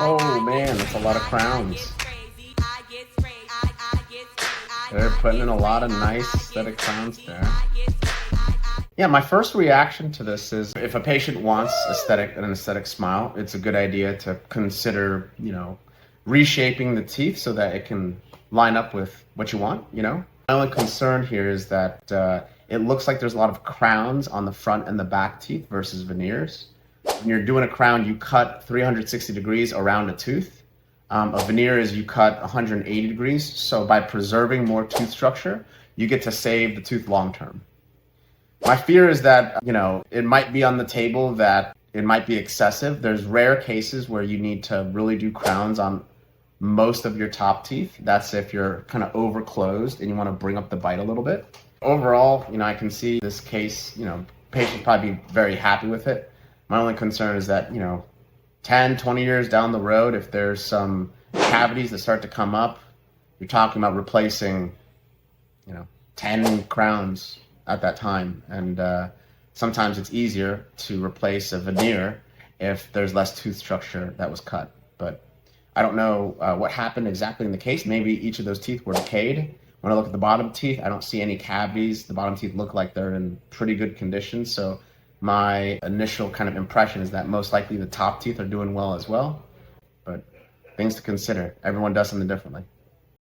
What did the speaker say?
Oh man, that's a lot of crowns. They're putting in a lot of nice aesthetic crowns there. Yeah, my first reaction to this is if a patient wants an aesthetic smile, it's a good idea to consider, reshaping the teeth so that it can line up with what you want. My only concern here is that it looks like there's a lot of crowns on the front and the back teeth versus veneers. When you're doing a crown, you cut 360 degrees around a tooth. A veneer is you cut 180 degrees. So by preserving more tooth structure, you get to save the tooth long term. My fear is that, it might be on the table that it might be excessive. There's rare cases where you need to really do crowns on most of your top teeth. That's if you're kind of over closed and you want to bring up the bite a little bit. Overall, I can see this case, patients probably be very happy with it. My only concern is that, 10, 20 years down the road, if there's some cavities that start to come up, you're talking about replacing, 10 crowns at that time. And sometimes it's easier to replace a veneer if there's less tooth structure that was cut. But I don't know what happened exactly in the case. Maybe each of those teeth were decayed. When I look at the bottom teeth, I don't see any cavities. The bottom teeth look like they're in pretty good condition. So my initial kind of impression is that most likely the top teeth are doing well as well. But things to consider. Everyone does something differently.